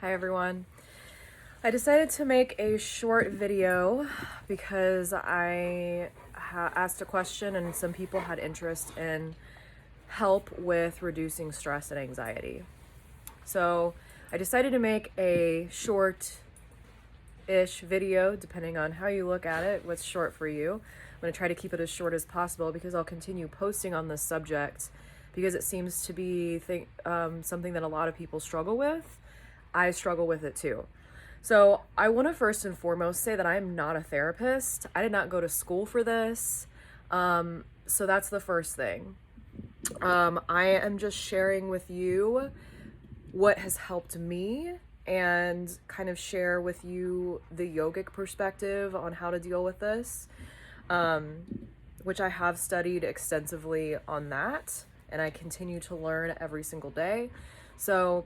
Hi everyone. I decided to make a short video because I asked a question and some people had interest in help with reducing stress and anxiety. So I decided to make a short-ish video, depending on how you look at it, what's short for you. I'm going to try to keep it as short as possible because I'll continue posting on this subject because it seems to be something that a lot of people struggle with. I struggle with it too. So I want to first and foremost say that I'm not a therapist. I did not go to school for this. So that's the first thing. I am just sharing with you what has helped me and kind of share with you the yogic perspective on how to deal with this, which I have studied extensively on that, and I continue to learn every single day. So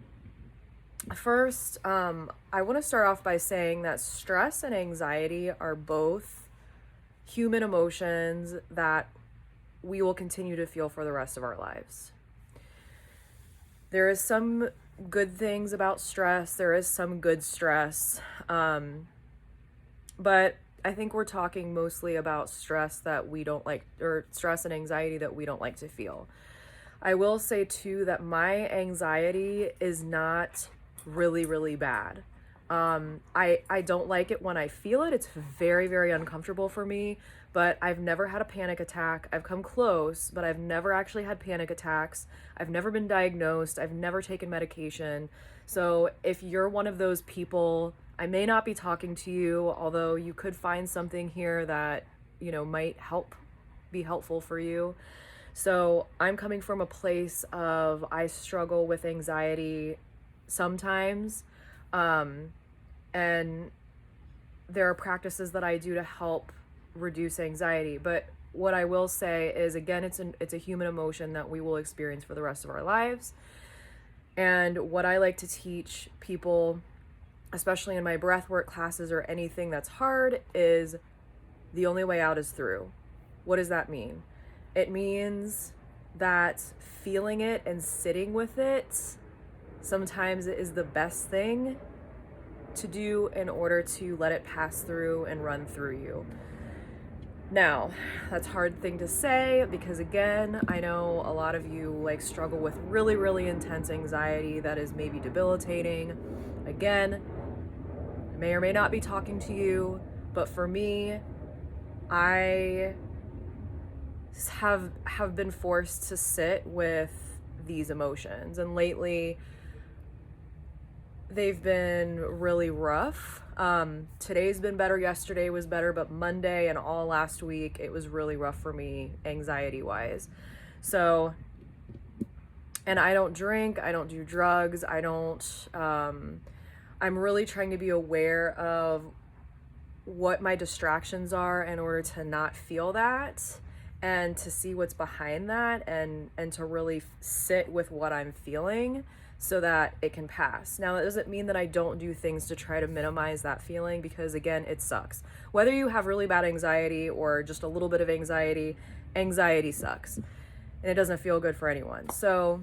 first, I want to start off by saying that stress and anxiety are both human emotions that we will continue to feel for the rest of our lives. There is some good things about stress. There is some good stress. But I think we're talking mostly about stress that we don't like, or stress and anxiety that we don't like to feel. I will say too that my anxiety is not really, really bad. I don't like it when I feel it. It's very, very uncomfortable for me, but I've never had a panic attack. I've come close, but I've never actually had panic attacks. I've never been diagnosed. I've never taken medication. So if you're one of those people, I may not be talking to you, although you could find something here that, might be helpful for you. So I'm coming from a place of I struggle with anxiety sometimes, and there are practices that I do to help reduce anxiety. But what I will say is, again, it's a human emotion that we will experience for the rest of our lives. And what I like to teach people, especially in my breathwork classes or anything that's hard, is the only way out is through. What does that mean? It means that feeling it and sitting with it sometimes it is the best thing to do in order to let it pass through and run through you. Now, that's a hard thing to say because, again, I know a lot of you struggle with really, really intense anxiety that is maybe debilitating. Again, I may or may not be talking to you, but for me, I have been forced to sit with these emotions, and lately they've been really rough. Today's been better, yesterday was better, but Monday and all last week it was really rough for me anxiety wise. So, and I don't drink, I don't do drugs, I'm really trying to be aware of what my distractions are in order to not feel that and to see what's behind that and to really sit with what I'm feeling so that it can pass. Now, that doesn't mean that I don't do things to try to minimize that feeling because, again, it sucks. Whether you have really bad anxiety or just a little bit of anxiety, anxiety sucks. And it doesn't feel good for anyone. So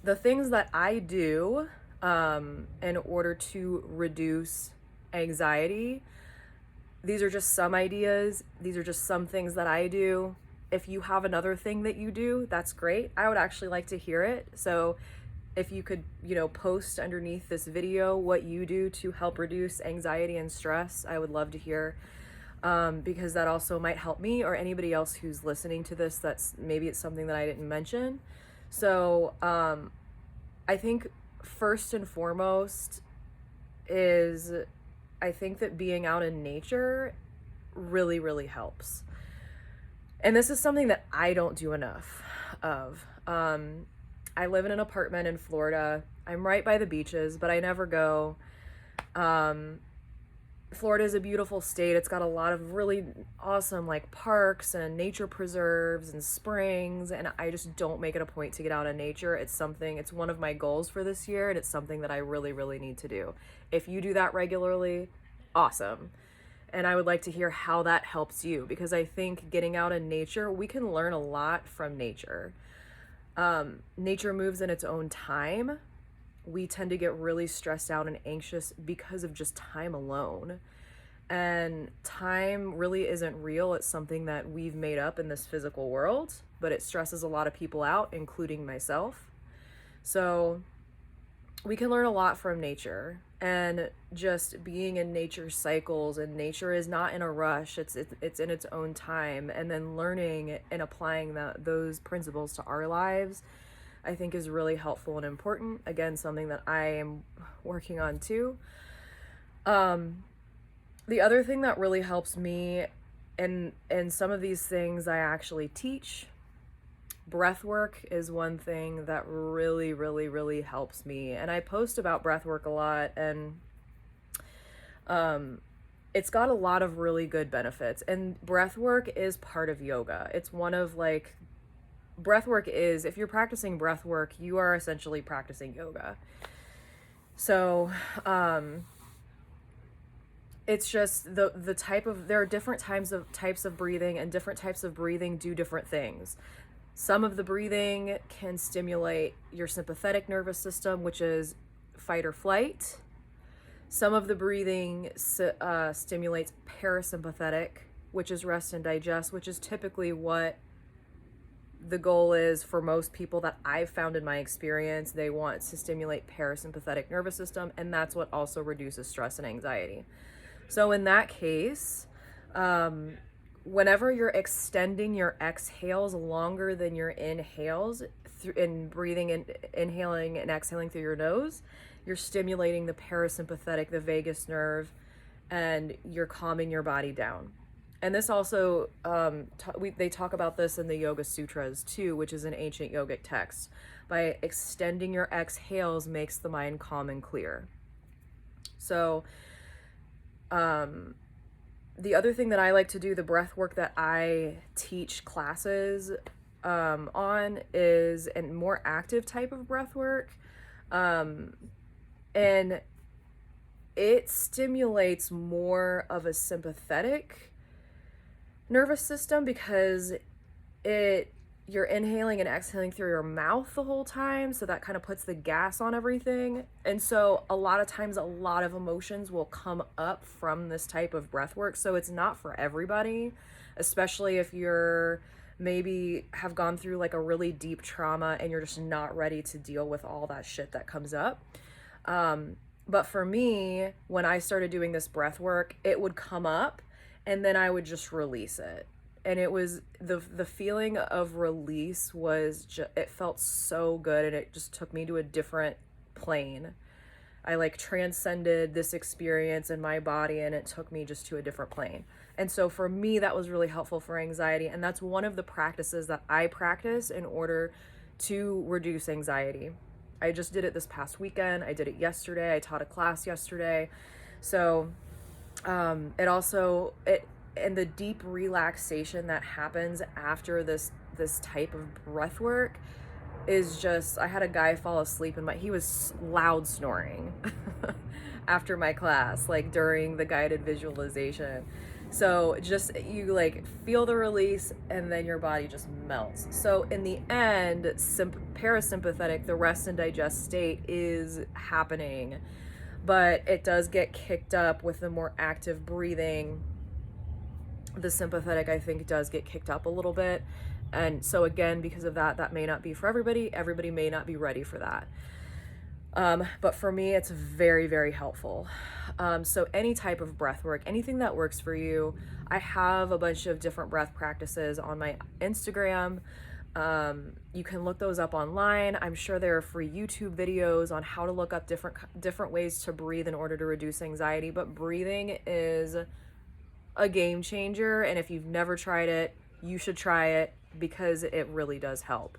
the things that I do in order to reduce anxiety, these are just some ideas. These are just some things that I do. If you have another thing that you do, that's great. I would actually like to hear it. So if you could, post underneath this video what you do to help reduce anxiety and stress, I would love to hear, because that also might help me or anybody else who's listening to this maybe it's something that I didn't mention. So I think first and foremost is I think that being out in nature really, really helps. And this is something that I don't do enough of. I live in an apartment in Florida. I'm right by the beaches, but I never go. Florida is a beautiful state. It's got a lot of really awesome parks and nature preserves and springs, and I just don't make it a point to get out in nature. It's one of my goals for this year, and it's something that I really, really need to do. If you do that regularly, awesome. And I would like to hear how that helps you, because I think getting out in nature, we can learn a lot from nature. Nature moves in its own time. we tend to get really stressed out and anxious because of just time alone. And time really isn't real. It's something that we've made up in this physical world, but it stresses a lot of people out, including myself. So we can learn a lot from nature, and just being in nature's cycles, and nature is not in a rush. It's in its own time, and then learning and applying those principles to our lives, I think, is really helpful and important. Again, something that I am working on too. The other thing that really helps me, and some of these things I actually teach, breathwork is one thing that really, really, really helps me. And I post about breathwork a lot, and it's got a lot of really good benefits. And breathwork is part of yoga. It's one of like, breathwork is, if you're practicing breathwork, you are essentially practicing yoga. So, it's just the type of, there are different types of breathing, and different types of breathing do different things. Some of the breathing can stimulate your sympathetic nervous system, which is fight or flight. Some of the breathing stimulates parasympathetic, which is rest and digest, which is typically what the goal is for most people that I've found in my experience. They want to stimulate parasympathetic nervous system, and that's what also reduces stress and anxiety. So in that case, whenever you're extending your exhales longer than your inhales, in breathing and inhaling and exhaling through your nose, you're stimulating the parasympathetic, the vagus nerve, and you're calming your body down. And this also, they talk about this in the Yoga Sutras too, which is an ancient yogic text. By extending your exhales makes the mind calm and clear. So, the other thing that I like to do, the breath work that I teach classes on, is a more active type of breath work. And it stimulates more of a sympathetic nervous system, because you're inhaling and exhaling through your mouth the whole time, so that kind of puts the gas on everything. And so a lot of times, a lot of emotions will come up from this type of breath work. So it's not for everybody, especially if you're maybe have gone through like a really deep trauma and you're just not ready to deal with all that shit that comes up. But for me, when I started doing this breath work, it would come up and then I would just release it. And it was the feeling of release was it felt so good, and it just took me to a different plane. I like transcended this experience in my body, and it took me just to a different plane. And so for me, that was really helpful for anxiety, and that's one of the practices that I practice in order to reduce anxiety. I just did it this past weekend. I did it yesterday. I taught a class yesterday. So and the deep relaxation that happens after this type of breath work is just, I had a guy fall asleep he was loud snoring after my class, like during the guided visualization. So just, you like feel the release and then your body just melts. So in the end, parasympathetic, the rest and digest state is happening, but it does get kicked up with the more active breathing. The sympathetic, I think, does get kicked up a little bit. And so again, because of that may not be for everybody. Everybody may not be ready for that. But for me, it's very, very helpful. So any type of breath work, anything that works for you. I have a bunch of different breath practices on my Instagram. You can look those up online. I'm sure there are free YouTube videos on how to look up different ways to breathe in order to reduce anxiety. But breathing is a game changer, and if you've never tried it, you should try it, because it really does help.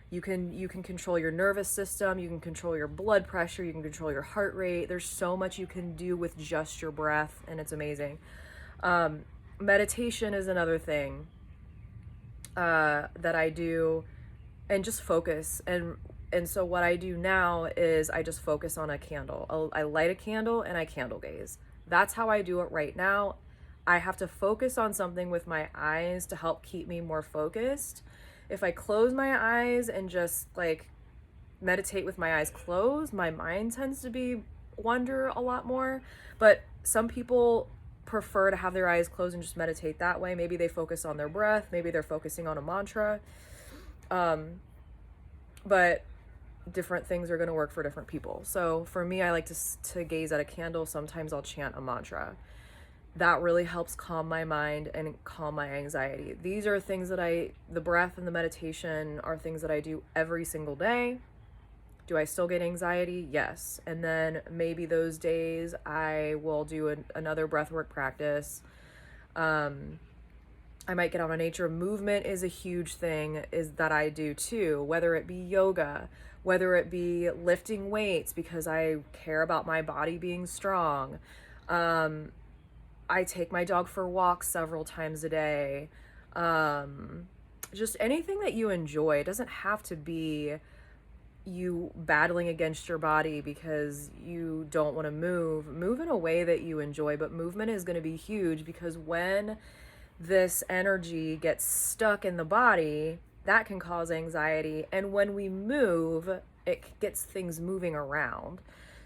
You can control your nervous system, you can control your blood pressure, you can control your heart rate. There's so much you can do with just your breath, and it's amazing. Meditation is another thing that I do, and just focus. And so what I do now is I just focus on a candle. I light a candle and I candle gaze. That's how I do it right now. I have to focus on something with my eyes to help keep me more focused. If I close my eyes and just like meditate with my eyes closed, my mind tends to be wander a lot more. But some people prefer to have their eyes closed and just meditate that way. Maybe they focus on their breath, maybe they're focusing on a mantra. But different things are going to work for different people. So for me, I like to gaze at a candle. Sometimes I'll chant a mantra. That really helps calm my mind and calm my anxiety. These are things that the breath and the meditation are things that I do every single day. Do I still get anxiety? Yes. And then maybe those days I will do another breathwork practice. I might get out on nature. Movement is a huge thing that I do too, whether it be yoga, whether it be lifting weights because I care about my body being strong. I take my dog for walks several times a day. Just anything that you enjoy. It doesn't have to be you battling against your body because you don't want to move in a way that you enjoy. But movement is going to be huge, because when this energy gets stuck in the body, that can cause anxiety. And when we move, it gets things moving around.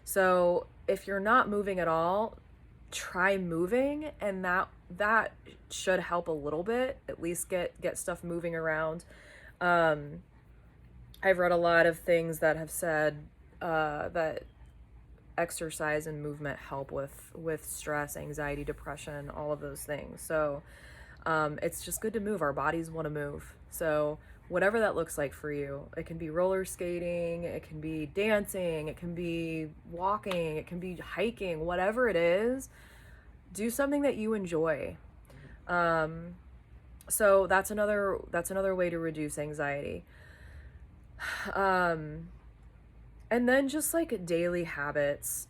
So if you're not moving at all, try moving, and that should help a little bit, at least get stuff moving around. I've read a lot of things that have said that exercise and movement help with stress, anxiety, depression, all of those things. So it's just good to move. Our bodies want to move. So whatever that looks like for you, it can be roller skating, it can be dancing, it can be walking, it can be hiking, whatever it is, do something that you enjoy. So that's another way to reduce anxiety. And then just like daily habits,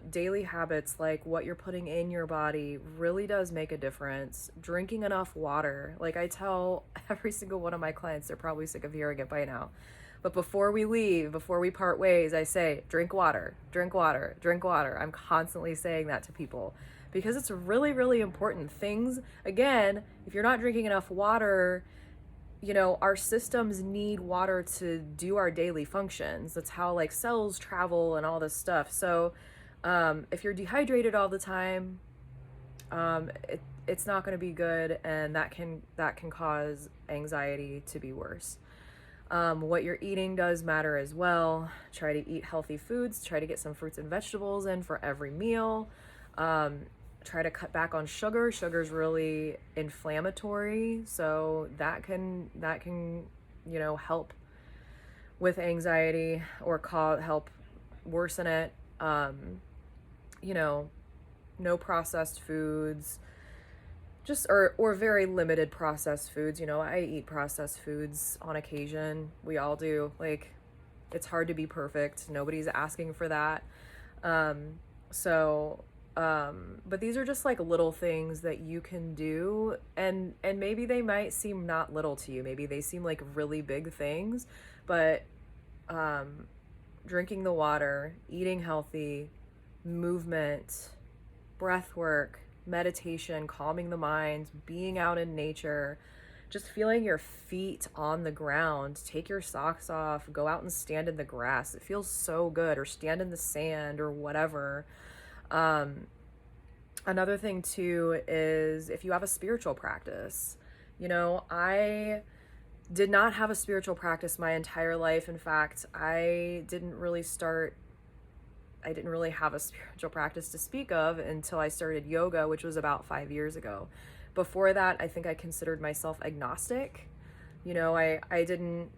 daily habits like what you're putting in your body really does make a difference. Drinking enough water. Like I tell every single one of my clients, they're probably sick of hearing it by now. But before we leave, before we part ways, I say, drink water, drink water, drink water. I'm constantly saying that to people because it's really, really important. Things, again, if you're not drinking enough water, our systems need water to do our daily functions. That's how like cells travel and all this stuff. So if you're dehydrated all the time, it's not going to be good, and that can cause anxiety to be worse. What you're eating does matter as well. Try to eat healthy foods. Try to get some fruits and vegetables in for every meal. Try to cut back on sugar. Sugar's really inflammatory, so that can help with anxiety or help worsen it. No processed foods, just or very limited processed foods. I eat processed foods on occasion. We all do. Like, it's hard to be perfect. Nobody's asking for that. But these are just like little things that you can do, and maybe they might seem not little to you. Maybe they seem like really big things, but drinking the water, eating healthy, movement, breath work, meditation, calming the mind, being out in nature, just feeling your feet on the ground, take your socks off, go out and stand in the grass. It feels so good, or stand in the sand or whatever. Another thing too is if you have a spiritual practice. I did not have a spiritual practice my entire life. In fact, I didn't really have a spiritual practice to speak of until I started yoga, which was about 5 years ago. Before that, I think I considered myself agnostic. I didn't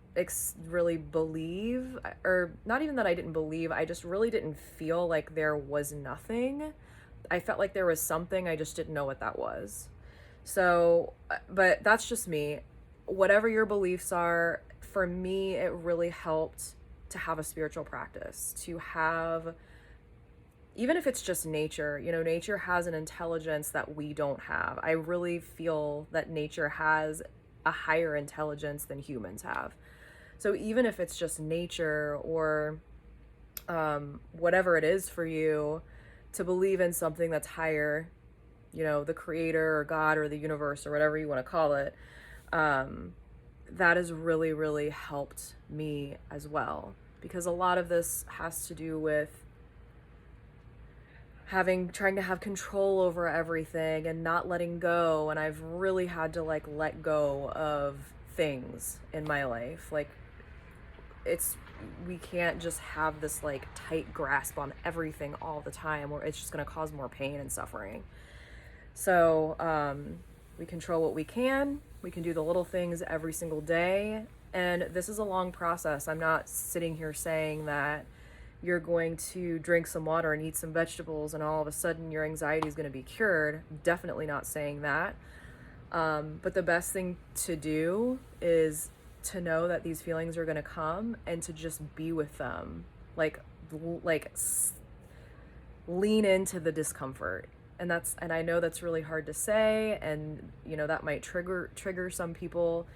really believe, or not even that I didn't believe, I just really didn't feel like there was nothing. I felt like there was something, I just didn't know what that was. So, but that's just me. Whatever your beliefs are, for me, it really helped to have a spiritual practice, to have, even if it's just nature, nature has an intelligence that we don't have. I really feel that nature has a higher intelligence than humans have. So even if it's just nature or whatever it is for you, to believe in something that's higher, the creator or God or the universe or whatever you want to call it, that has really, really helped me as well. because a lot of this has to do with trying to have control over everything and not letting go. And I've really had to like let go of things in my life. Like we can't just have this like tight grasp on everything all the time, or it's just going to cause more pain and suffering. So we control what we can do the little things every single day. And this is a long process. I'm not sitting here saying that you're going to drink some water and eat some vegetables and all of a sudden your anxiety is going to be cured. Definitely not saying that. But the best thing to do is to know that these feelings are going to come and to just be with them. Like lean into the discomfort. And I know that's really hard to say, and you know that might trigger some people,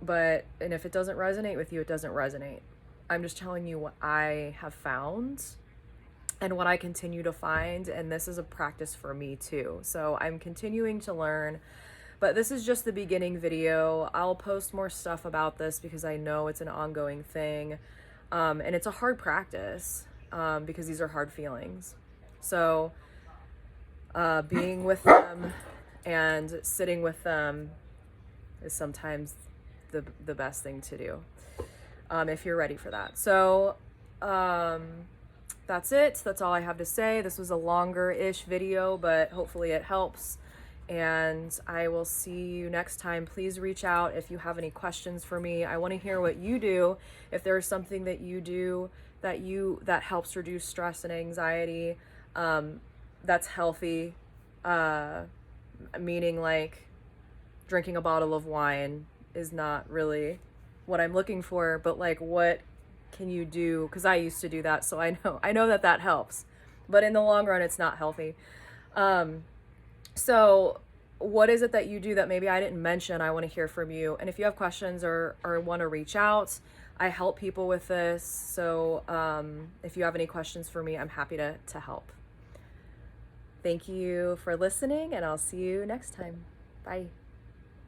and if it doesn't resonate with you, it doesn't resonate. I'm just telling you what I have found and what I continue to find, and this is a practice for me too. So I'm continuing to learn, but this is just the beginning video. I'll post more stuff about this because I know it's an ongoing thing, and it's a hard practice because these are hard feelings. So being with them and sitting with them is sometimes the best thing to do. If you're ready for that. So that's it. That's all I have to say. This was a longer-ish video, but hopefully it helps. And I will see you next time. Please reach out if you have any questions for me. I want to hear what you do. If there's something that you do that helps reduce stress and anxiety, that's healthy, meaning like drinking a bottle of wine is not really what I'm looking for, but like what can you do? Because I used to do that, so I know that helps, but in the long run it's not healthy. So what is it that you do that maybe I didn't mention? I want to hear from you. And if you have questions or want to reach out, I help people with this, so if you have any questions for me, I'm happy to help. Thank you for listening, and I'll see you next time. Bye.